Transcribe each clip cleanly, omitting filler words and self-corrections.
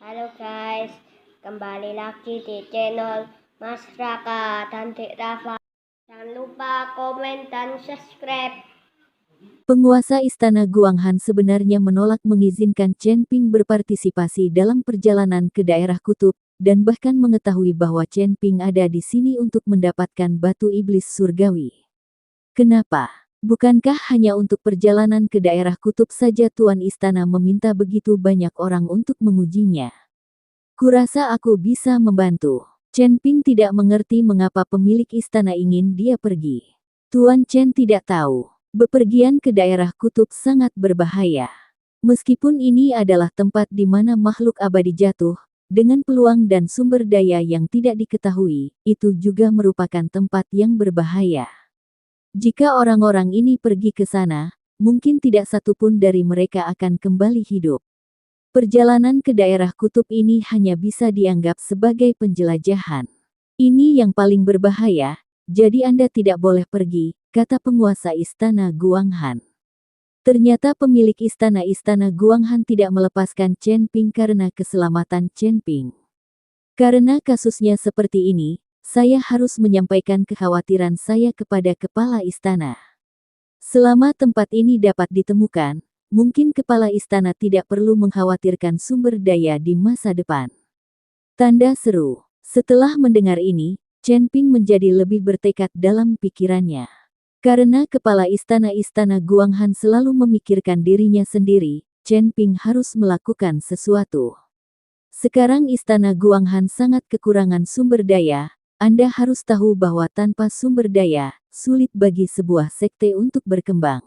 Halo guys, kembali lagi di channel Mas Raka dan Dek Rafa. Jangan lupa komen dan subscribe. Penguasa Istana Guanghan sebenarnya menolak mengizinkan Chen Ping berpartisipasi dalam perjalanan ke daerah kutub, dan bahkan mengetahui bahwa Chen Ping ada di sini untuk mendapatkan batu iblis surgawi. Kenapa? Bukankah hanya untuk perjalanan ke daerah kutub saja Tuan Istana meminta begitu banyak orang untuk mengujinya? Kurasa aku bisa membantu. Chen Ping tidak mengerti mengapa pemilik istana ingin dia pergi. Tuan Chen tidak tahu. Bepergian ke daerah kutub sangat berbahaya. Meskipun ini adalah tempat di mana makhluk abadi jatuh, dengan peluang dan sumber daya yang tidak diketahui, itu juga merupakan tempat yang berbahaya. Jika orang-orang ini pergi ke sana, mungkin tidak satupun dari mereka akan kembali hidup. Perjalanan ke daerah kutub ini hanya bisa dianggap sebagai penjelajahan. Ini yang paling berbahaya, jadi Anda tidak boleh pergi, kata penguasa istana Guanghan. Ternyata pemilik istana Guanghan tidak melepaskan Chen Ping karena keselamatan Chen Ping. Karena kasusnya seperti ini, saya harus menyampaikan kekhawatiran saya kepada kepala istana. Selama tempat ini dapat ditemukan, mungkin kepala istana tidak perlu mengkhawatirkan sumber daya di masa depan. Tanda seru. Setelah mendengar ini, Chen Ping menjadi lebih bertekad dalam pikirannya. Karena kepala istana Guanghan selalu memikirkan dirinya sendiri, Chen Ping harus melakukan sesuatu. Sekarang istana Guanghan sangat kekurangan sumber daya. Anda harus tahu bahwa tanpa sumber daya, sulit bagi sebuah sekte untuk berkembang.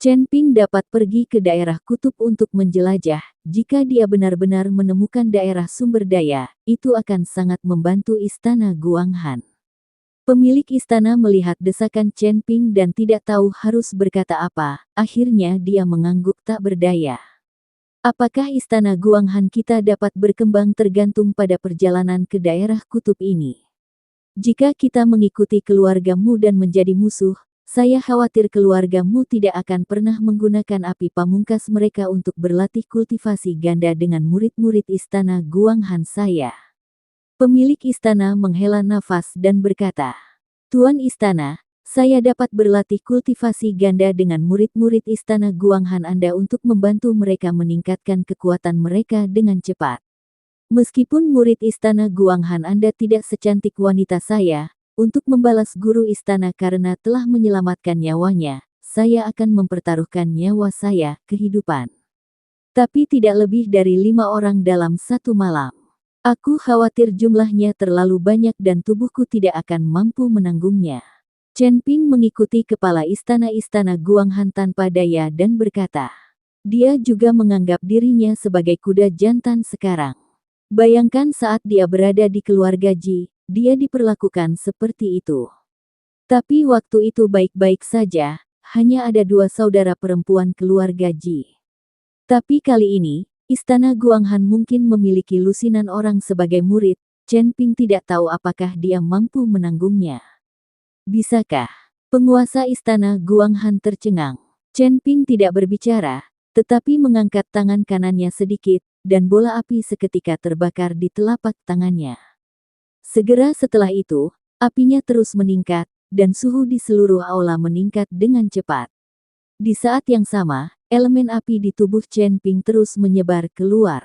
Chen Ping dapat pergi ke daerah kutub untuk menjelajah. Jika dia benar-benar menemukan daerah sumber daya, itu akan sangat membantu istana Guanghan. Pemilik istana melihat desakan Chen Ping dan tidak tahu harus berkata apa. Akhirnya dia mengangguk tak berdaya. Apakah istana Guanghan kita dapat berkembang tergantung pada perjalanan ke daerah kutub ini? Jika kita mengikuti keluargamu dan menjadi musuh, saya khawatir keluargamu tidak akan pernah menggunakan api pamungkas mereka untuk berlatih kultivasi ganda dengan murid-murid istana Guanghan saya. Pemilik istana menghela nafas dan berkata, Tuan Istana, saya dapat berlatih kultivasi ganda dengan murid-murid istana Guanghan Anda untuk membantu mereka meningkatkan kekuatan mereka dengan cepat. Meskipun murid istana Guanghan Anda tidak secantik wanita saya, untuk membalas guru istana karena telah menyelamatkan nyawanya, saya akan mempertaruhkan nyawa saya, kehidupan. Tapi tidak lebih dari 5 orang dalam satu malam. Aku khawatir jumlahnya terlalu banyak dan tubuhku tidak akan mampu menanggungnya. Chen Ping mengikuti kepala istana Guanghan tanpa daya dan berkata, dia juga menganggap dirinya sebagai kuda jantan sekarang. Bayangkan saat dia berada di keluarga Ji, dia diperlakukan seperti itu. Tapi waktu itu baik-baik saja, hanya ada 2 saudara perempuan keluarga Ji. Tapi kali ini, istana Guanghan mungkin memiliki lusinan orang sebagai murid. Chen Ping tidak tahu apakah dia mampu menanggungnya. Bisakah? Penguasa istana Guanghan tercengang. Chen Ping tidak berbicara, tetapi mengangkat tangan kanannya sedikit, dan bola api seketika terbakar di telapak tangannya. Segera setelah itu, apinya terus meningkat, dan suhu di seluruh aula meningkat dengan cepat. Di saat yang sama, elemen api di tubuh Chen Ping terus menyebar keluar.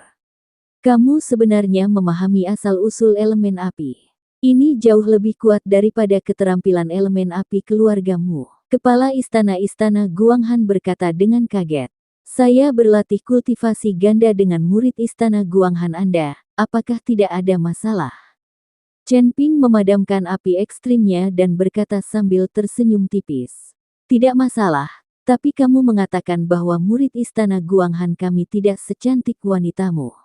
Kamu sebenarnya memahami asal-usul elemen api. Ini jauh lebih kuat daripada keterampilan elemen api keluargamu. Kepala istana Guanghan berkata dengan kaget. Saya berlatih kultivasi ganda dengan murid istana Guanghan Anda, apakah tidak ada masalah? Chen Ping memadamkan api ekstrimnya dan berkata sambil tersenyum tipis. Tidak masalah, tapi kamu mengatakan bahwa murid istana Guanghan kami tidak secantik wanitamu.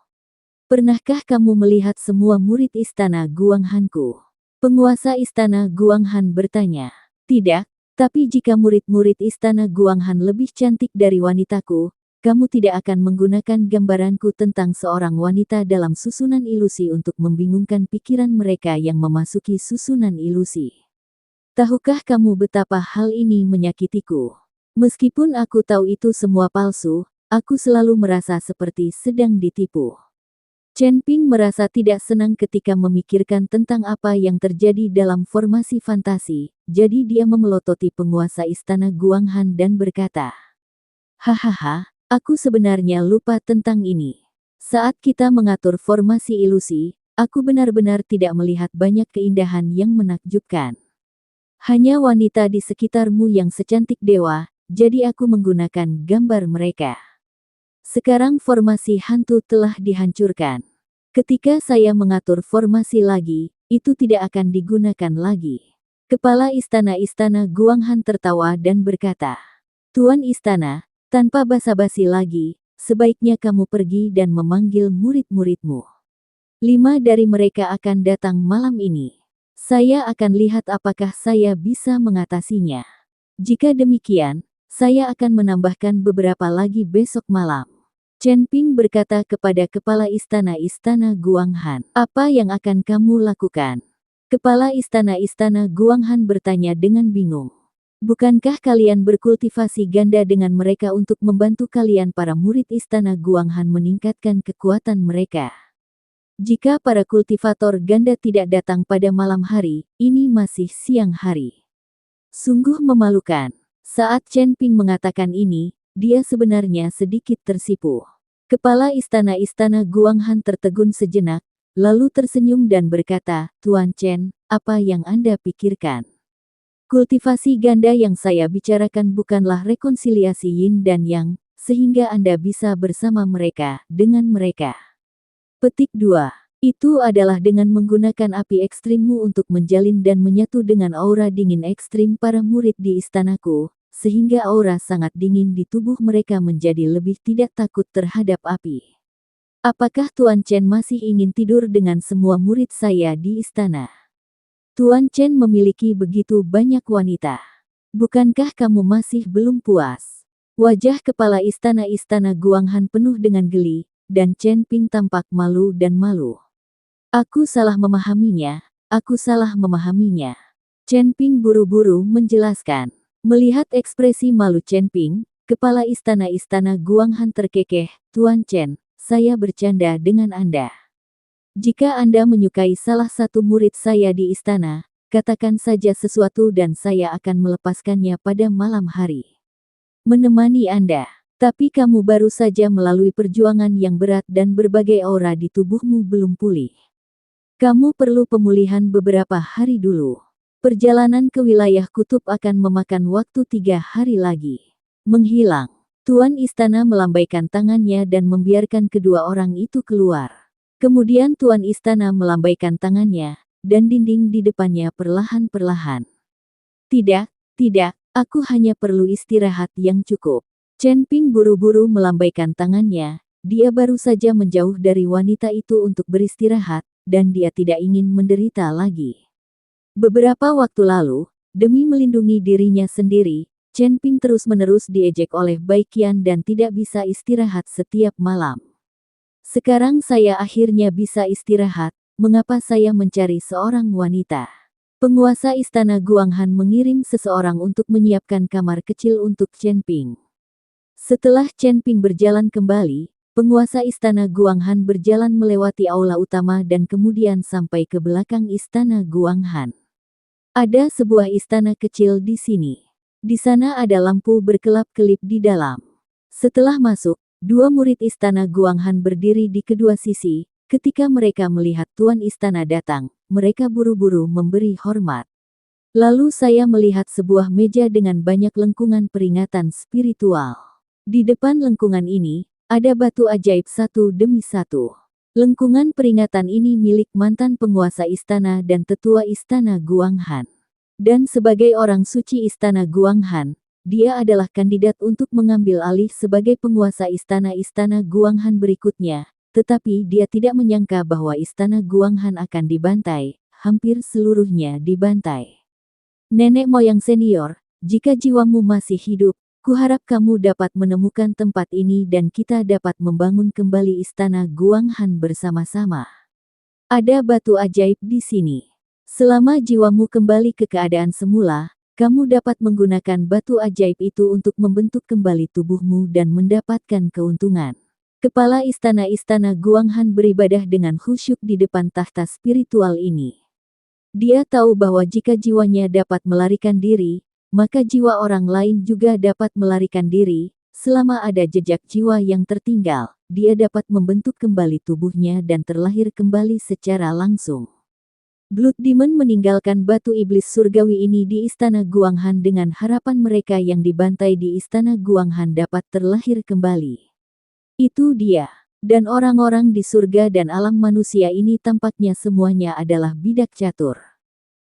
Pernahkah kamu melihat semua murid istana Guanghanku? Penguasa istana Guanghan bertanya. Tidak, tapi jika murid-murid istana Guanghan lebih cantik dari wanitaku, kamu tidak akan menggunakan gambaranku tentang seorang wanita dalam susunan ilusi untuk membingungkan pikiran mereka yang memasuki susunan ilusi. Tahukah kamu betapa hal ini menyakitiku? Meskipun aku tahu itu semua palsu, aku selalu merasa seperti sedang ditipu. Chen Ping merasa tidak senang ketika memikirkan tentang apa yang terjadi dalam formasi fantasi, jadi dia memelototi penguasa istana Guanghan dan berkata, "Hahaha, aku sebenarnya lupa tentang ini. Saat kita mengatur formasi ilusi, aku benar-benar tidak melihat banyak keindahan yang menakjubkan. Hanya wanita di sekitarmu yang secantik dewa, jadi aku menggunakan gambar mereka. Sekarang formasi hantu telah dihancurkan. Ketika saya mengatur formasi lagi, itu tidak akan digunakan lagi." Kepala istana Guanghan tertawa dan berkata, "Tuan istana, tanpa basa-basi lagi, sebaiknya kamu pergi dan memanggil murid-muridmu. 5 dari mereka akan datang malam ini. Saya akan lihat apakah saya bisa mengatasinya. Jika demikian, saya akan menambahkan beberapa lagi besok malam." Chen Ping berkata kepada kepala istana Guanghan, "Apa yang akan kamu lakukan?" Kepala istana Guanghan bertanya dengan bingung. "Bukankah kalian berkultivasi ganda dengan mereka untuk membantu kalian para murid istana Guanghan meningkatkan kekuatan mereka? Jika para kultivator ganda tidak datang pada malam hari, ini masih siang hari." Sungguh memalukan. Saat Chen Ping mengatakan ini, dia sebenarnya sedikit tersipu. Kepala istana Guanghan tertegun sejenak, lalu tersenyum dan berkata, "Tuan Chen, apa yang Anda pikirkan? Kultivasi ganda yang saya bicarakan bukanlah rekonsiliasi yin dan yang, sehingga Anda bisa bersama mereka, dengan mereka." Petik 2. Itu adalah dengan menggunakan api ekstrimmu untuk menjalin dan menyatu dengan aura dingin ekstrim para murid di istanaku, sehingga aura sangat dingin di tubuh mereka menjadi lebih tidak takut terhadap api. Apakah Tuan Chen masih ingin tidur dengan semua murid saya di istana? Tuan Chen memiliki begitu banyak wanita. Bukankah kamu masih belum puas? Wajah kepala istana Guanghan penuh dengan geli, dan Chen Ping tampak malu dan malu. "Aku salah memahaminya, aku salah memahaminya." Chen Ping buru-buru menjelaskan. Melihat ekspresi malu Chen Ping, kepala istana Guanghan terkekeh, "Tuan Chen, saya bercanda dengan Anda. Jika Anda menyukai salah satu murid saya di istana, katakan saja sesuatu dan saya akan melepaskannya pada malam hari. Menemani Anda. Tapi kamu baru saja melalui perjuangan yang berat dan berbagai aura di tubuhmu belum pulih. Kamu perlu pemulihan beberapa hari dulu. Perjalanan ke wilayah kutub akan memakan waktu 3 hari lagi." Menghilang. Tuan istana melambaikan tangannya dan membiarkan kedua orang itu keluar. Kemudian tuan istana melambaikan tangannya, dan dinding di depannya perlahan-perlahan. "Tidak, tidak, aku hanya perlu istirahat yang cukup." Chen Ping buru-buru melambaikan tangannya, dia baru saja menjauh dari wanita itu untuk beristirahat, dan dia tidak ingin menderita lagi. Beberapa waktu lalu, demi melindungi dirinya sendiri, Chen Ping terus-menerus diejek oleh Bai Qian dan tidak bisa istirahat setiap malam. "Sekarang saya akhirnya bisa istirahat, mengapa saya mencari seorang wanita?" Penguasa istana Guanghan mengirim seseorang untuk menyiapkan kamar kecil untuk Chen Ping. Setelah Chen Ping berjalan kembali, penguasa istana Guanghan berjalan melewati aula utama dan kemudian sampai ke belakang istana Guanghan. Ada sebuah istana kecil di sini. Di sana ada lampu berkelap-kelip di dalam. Setelah masuk, 2 murid istana Guanghan berdiri di kedua sisi. Ketika mereka melihat tuan istana datang, mereka buru-buru memberi hormat. Lalu saya melihat sebuah meja dengan banyak lengkungan peringatan spiritual. Di depan lengkungan ini, ada batu ajaib satu demi satu. Lengkungan peringatan ini milik mantan penguasa istana dan tetua istana Guanghan. Dan sebagai orang suci istana Guanghan, dia adalah kandidat untuk mengambil alih sebagai penguasa istana Guanghan berikutnya, tetapi dia tidak menyangka bahwa istana Guanghan akan dibantai, hampir seluruhnya dibantai. "Nenek moyang senior, jika jiwamu masih hidup, kuharap kamu dapat menemukan tempat ini dan kita dapat membangun kembali istana Guanghan bersama-sama. Ada batu ajaib di sini. Selama jiwamu kembali ke keadaan semula, kamu dapat menggunakan batu ajaib itu untuk membentuk kembali tubuhmu dan mendapatkan keuntungan." Kepala istana Guanghan beribadah dengan khusyuk di depan tahta spiritual ini. Dia tahu bahwa jika jiwanya dapat melarikan diri, maka jiwa orang lain juga dapat melarikan diri. Selama ada jejak jiwa yang tertinggal, dia dapat membentuk kembali tubuhnya dan terlahir kembali secara langsung. Blood Demon meninggalkan batu iblis surgawi ini di istana Guanghan dengan harapan mereka yang dibantai di istana Guanghan dapat terlahir kembali. Itu dia. Dan orang-orang di surga dan alam manusia ini tampaknya semuanya adalah bidak catur.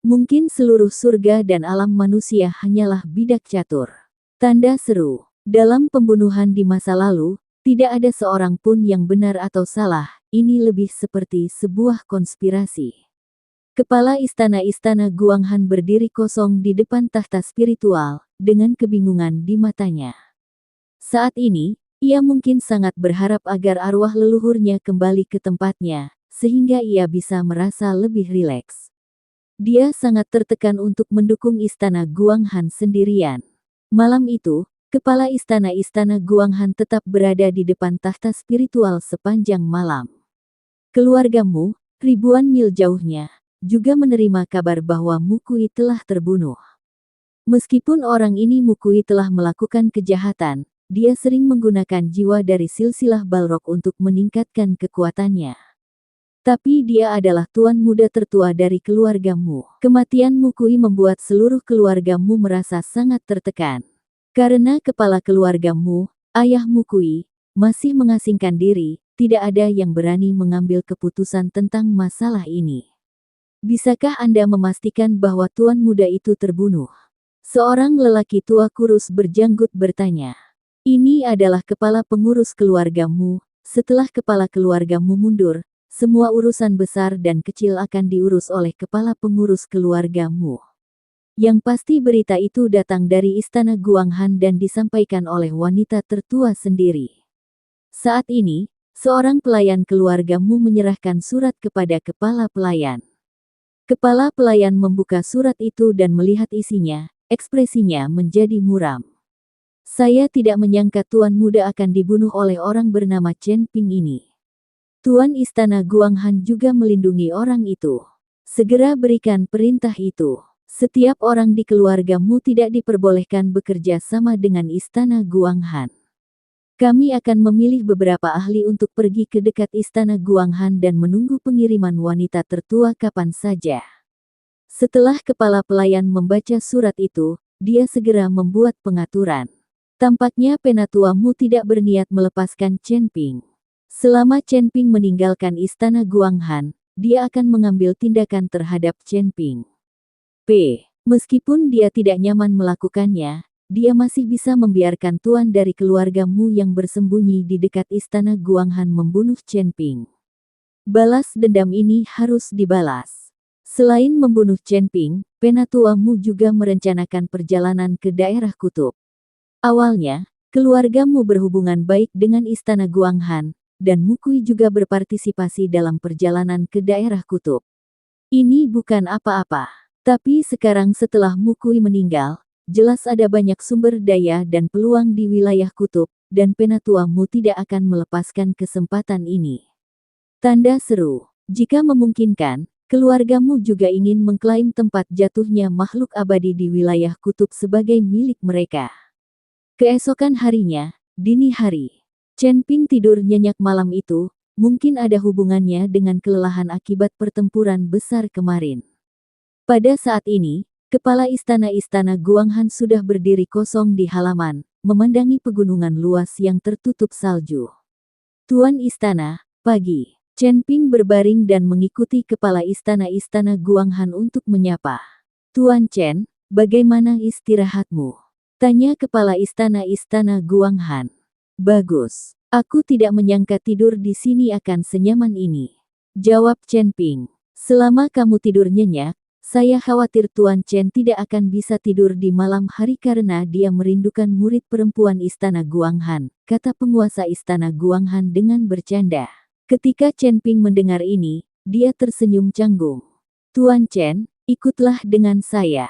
Mungkin seluruh surga dan alam manusia hanyalah bidak catur. Tanda seru. Dalam pembunuhan di masa lalu, tidak ada seorang pun yang benar atau salah, ini lebih seperti sebuah konspirasi. Kepala istana Guanghan berdiri kosong di depan tahta spiritual, dengan kebingungan di matanya. Saat ini, ia mungkin sangat berharap agar arwah leluhurnya kembali ke tempatnya, sehingga ia bisa merasa lebih rileks. Dia sangat tertekan untuk mendukung istana Guanghan sendirian. Malam itu, kepala istana Guanghan tetap berada di depan tahta spiritual sepanjang malam. Keluargamu, ribuan mil jauhnya, juga menerima kabar bahwa Mukui telah terbunuh. Meskipun orang ini Mukui telah melakukan kejahatan, dia sering menggunakan jiwa dari silsilah Balrog untuk meningkatkan kekuatannya. Tapi dia adalah tuan muda tertua dari keluargamu. Kematian Mukui membuat seluruh keluargamu merasa sangat tertekan. Karena kepala keluargamu, ayah Mukui, masih mengasingkan diri, tidak ada yang berani mengambil keputusan tentang masalah ini. Bisakah Anda memastikan bahwa tuan muda itu terbunuh? Seorang lelaki tua kurus berjanggut bertanya. Ini adalah kepala pengurus keluargamu. Setelah kepala keluargamu mundur, semua urusan besar dan kecil akan diurus oleh kepala pengurus keluargamu. Yang pasti berita itu datang dari istana Guanghan dan disampaikan oleh wanita tertua sendiri. Saat ini, seorang pelayan keluargamu menyerahkan surat kepada kepala pelayan. Kepala pelayan membuka surat itu dan melihat isinya, ekspresinya menjadi muram. Saya tidak menyangka tuan muda akan dibunuh oleh orang bernama Chen Ping ini. Tuan istana Guanghan juga melindungi orang itu. Segera berikan perintah itu. Setiap orang di keluargamu tidak diperbolehkan bekerja sama dengan istana Guanghan. Kami akan memilih beberapa ahli untuk pergi ke dekat istana Guanghan dan menunggu pengiriman wanita tertua kapan saja. Setelah kepala pelayan membaca surat itu, dia segera membuat pengaturan. Tampaknya penatuamu tidak berniat melepaskan Chen Ping. Selama Chen Ping meninggalkan istana Guanghan, dia akan mengambil tindakan terhadap Chen Ping. Meskipun dia tidak nyaman melakukannya, dia masih bisa membiarkan tuan dari keluargamu yang bersembunyi di dekat istana Guanghan membunuh Chen Ping. Balas dendam ini harus dibalas. Selain membunuh Chen Ping, penatuamu juga merencanakan perjalanan ke daerah kutub. Awalnya, keluargamu berhubungan baik dengan istana Guanghan, dan Mukui juga berpartisipasi dalam perjalanan ke daerah kutub. Ini bukan apa-apa. Tapi sekarang setelah Mukui meninggal, jelas ada banyak sumber daya dan peluang di wilayah kutub, dan penatuamu tidak akan melepaskan kesempatan ini. Tanda seru. Jika memungkinkan, keluargamu juga ingin mengklaim tempat jatuhnya makhluk abadi di wilayah kutub sebagai milik mereka. Keesokan harinya, dini hari, Chen Ping tidur nyenyak malam itu, mungkin ada hubungannya dengan kelelahan akibat pertempuran besar kemarin. Pada saat ini, kepala istana Guanghan sudah berdiri kosong di halaman, memandangi pegunungan luas yang tertutup salju. Tuan istana, pagi. Chen Ping berbaring dan mengikuti kepala istana Guanghan untuk menyapa. Tuan Chen, bagaimana istirahatmu? Tanya kepala istana Guanghan. Bagus. Aku tidak menyangka tidur di sini akan senyaman ini. Jawab Chen Ping. Selama kamu tidur nyenyak, saya khawatir Tuan Chen tidak akan bisa tidur di malam hari karena dia merindukan murid perempuan istana Guanghan, kata penguasa istana Guanghan dengan bercanda. Ketika Chen Ping mendengar ini, dia tersenyum canggung. Tuan Chen, ikutlah dengan saya.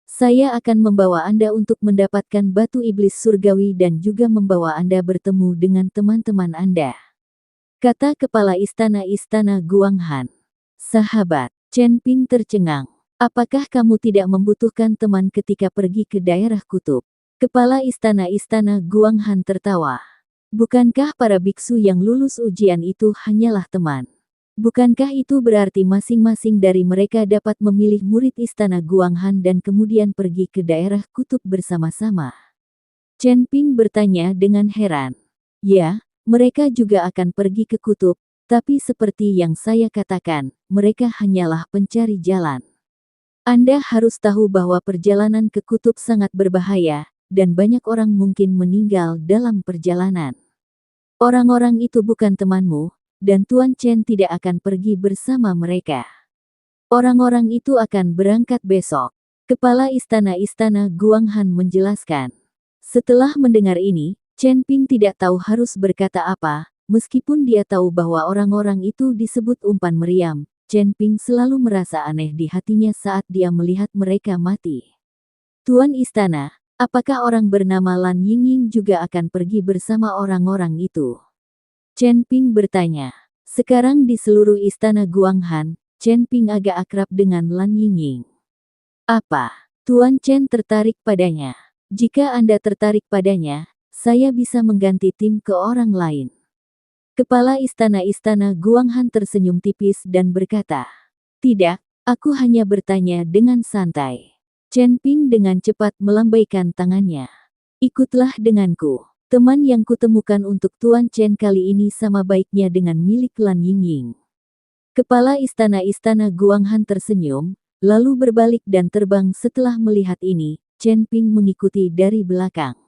Saya akan membawa Anda untuk mendapatkan batu iblis surgawi dan juga membawa Anda bertemu dengan teman-teman Anda. kata kepala istana Guanghan. Sahabat, Chen Ping tercengang. Apakah kamu tidak membutuhkan teman ketika pergi ke daerah kutub? Kepala istana Guanghan tertawa. Bukankah para biksu yang lulus ujian itu hanyalah teman? Bukankah itu berarti masing-masing dari mereka dapat memilih murid istana Guanghan dan kemudian pergi ke daerah kutub bersama-sama? Chen Ping bertanya dengan heran. Ya, mereka juga akan pergi ke kutub, tapi seperti yang saya katakan, mereka hanyalah pencari jalan. Anda harus tahu bahwa perjalanan ke kutub sangat berbahaya, dan banyak orang mungkin meninggal dalam perjalanan. Orang-orang itu bukan temanmu, dan Tuan Chen tidak akan pergi bersama mereka. Orang-orang itu akan berangkat besok. Kepala istana Guanghan menjelaskan. Setelah mendengar ini, Chen Ping tidak tahu harus berkata apa, meskipun dia tahu bahwa orang-orang itu disebut umpan meriam. Chen Ping selalu merasa aneh di hatinya saat dia melihat mereka mati. Tuan istana, apakah orang bernama Lan Yingying juga akan pergi bersama orang-orang itu? Chen Ping bertanya. Sekarang di seluruh istana Guanghan, Chen Ping agak akrab dengan Lan Yingying. Apa? Tuan Chen tertarik padanya. Jika Anda tertarik padanya, saya bisa mengganti tim ke orang lain. Kepala istana Guanghan tersenyum tipis dan berkata, "Tidak, aku hanya bertanya dengan santai." Chen Ping dengan cepat melambaikan tangannya. "Ikutlah denganku. Teman yang kutemukan untuk Tuan Chen kali ini sama baiknya dengan milik Lan Yingying." Kepala istana Guanghan tersenyum, lalu berbalik dan terbang. Setelah melihat ini, Chen Ping mengikuti dari belakang.